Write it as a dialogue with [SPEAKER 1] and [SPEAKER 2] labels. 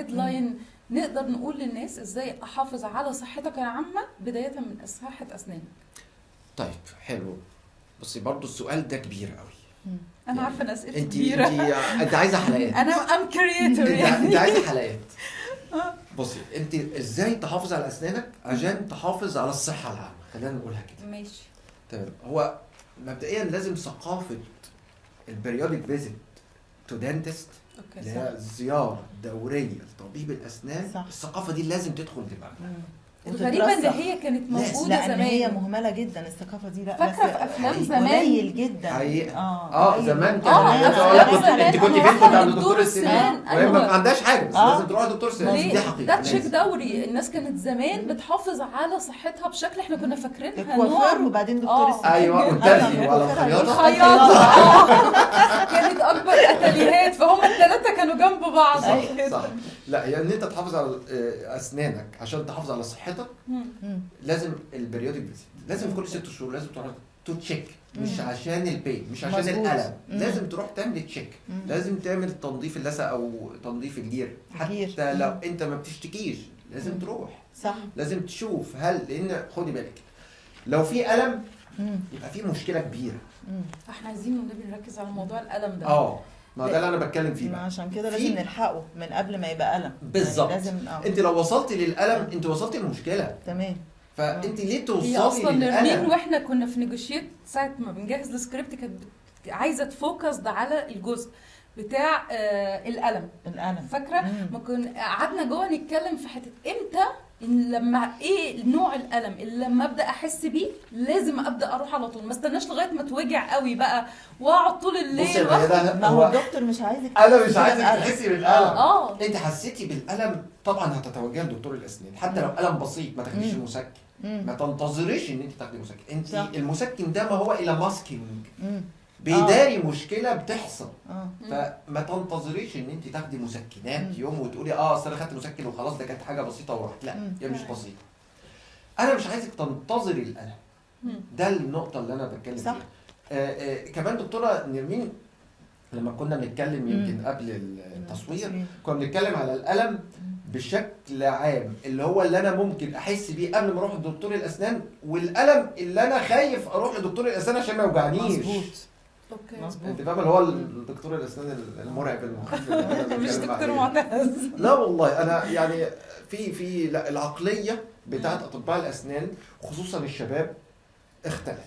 [SPEAKER 1] هيدلاين نقدر نقول للناس ازاي احافظ على صحتك العامه بدايه من صحه اسنانك.
[SPEAKER 2] طيب حلو. بصي برضو السؤال ده كبير قوي.
[SPEAKER 1] انا عارفه ان اسئلتي كبيره.
[SPEAKER 2] انت عايزه حلقات.
[SPEAKER 1] انا ام كرييتور يعني.
[SPEAKER 2] انت عايزه حلقات. بصي انت ازاي تحافظ على اسنانك عشان تحافظ على الصحه العامه، خلينا نقولها كده.
[SPEAKER 1] ماشي
[SPEAKER 2] تمام. هو مبدئيا لازم ثقافه البريودك فيزيت تو دنتست، اللي هي الزياره الدوريه لطبيب الاسنان.
[SPEAKER 3] صح.
[SPEAKER 2] الثقافه دي لازم تدخل دماغنا.
[SPEAKER 1] الغريبه ان هي كانت موجوده
[SPEAKER 3] لان
[SPEAKER 1] زمان.
[SPEAKER 3] هي مهمله جدا الثقافه دي. لا
[SPEAKER 1] فاكره في افلام زمان
[SPEAKER 3] قليل جدا
[SPEAKER 2] حقيقه. زمان كان
[SPEAKER 1] انت
[SPEAKER 2] كنت فين؟ كنت عند دكتور السنان وهي
[SPEAKER 1] أيوة.
[SPEAKER 2] ما عندهاش حاجه بس لازم تروح لدكتور السنان. دي حقيقه
[SPEAKER 1] ده تشيك دوري. الناس كانت زمان بتحافظ على صحتها بشكل احنا كنا فاكرينها
[SPEAKER 3] الكوافير وبعدين دكتور السنان.
[SPEAKER 2] ايوه والترزي وعلى الخياطه.
[SPEAKER 1] كانت اكبر اتليهات، فهم الثلاثه كانوا جنب بعض.
[SPEAKER 2] صح. لا يعني ان انت تحافظ على اسنانك عشان تحافظ على صحتك لازم البريودك فيزيت، لازم كل 6 شهور لازم تروح تشيك، مش عشان البين، مش عشان الالم، لازم تروح تعمل تشيك. لازم تعمل تنظيف اللثه او تنظيف الجير، حتى لو انت ما بتشتكيش لازم تروح.
[SPEAKER 3] صح.
[SPEAKER 2] لازم تشوف هل، لان خدي بالك لو في الم يبقى في مشكله كبيره.
[SPEAKER 1] احنا عايزين النبي نركز على موضوع الالم ده.
[SPEAKER 2] ما ده اللي انا بتكلم فيه بقى.
[SPEAKER 3] عشان كده لازم نلحقه من قبل ما يبقى الم.
[SPEAKER 2] بالظبط.
[SPEAKER 3] يعني لازم
[SPEAKER 2] انت لو وصلتي للالم انت وصلتي للمشكله.
[SPEAKER 3] تمام.
[SPEAKER 2] فانت ليه توصلي
[SPEAKER 1] هي اصلا
[SPEAKER 2] للالم؟
[SPEAKER 1] نرمين واحنا كنا في نيجوشيت ساعه ما بنجهز السكريبت كانت عايزه تفوكس ده على الجزء بتاع الالم. فاكره ما كنا قعدنا جوه نتكلم في حته امتى لما ايه نوع الالم اللي لما ابدا احس بيه لازم ابدا اروح على طول، ما استناش لغايه ما توجع قوي بقى واقعد طول الليل.
[SPEAKER 3] ما هو الدكتور مش عايزك
[SPEAKER 2] انا مش عايزك تحسي بالالم.
[SPEAKER 1] انت
[SPEAKER 2] حسيتي بالالم طبعا هتتوجهي لدكتور الاسنان، حتى لو الم بسيط ما تاخديش المسكن. ما تنتظريش ان انت تاخدي مسكن. انت المسكن ده ما هو الا ماسكينج، بيداري مشكله بتحصل. فما تنتظريش ان انت تاخدي مسكنات يوم وتقولي اصل انا خدت مسكن وخلاص ده كانت حاجه بسيطه ورحت. لا هي مش بسيطه. انا مش عايزك تنتظري الالم. ده النقطه اللي انا بتكلم فيها. كمان دكتوره نرمين لما كنا بنتكلم يمكن قبل التصوير كنا بنتكلم على الالم بشكل عام، اللي هو اللي انا ممكن احس بيه قبل ما اروح لدكتور الاسنان، والالم اللي انا خايف اروح لدكتور الاسنان عشان ما يوجعنيش.
[SPEAKER 3] مظبوط.
[SPEAKER 2] انت فاهم اللي هو الدكتور الاسنان المرعب المخيف
[SPEAKER 1] مش دكتور معتز.
[SPEAKER 2] لا والله انا يعني في لا العقليه بتاعت اطباء الاسنان خصوصا الشباب اختلفت.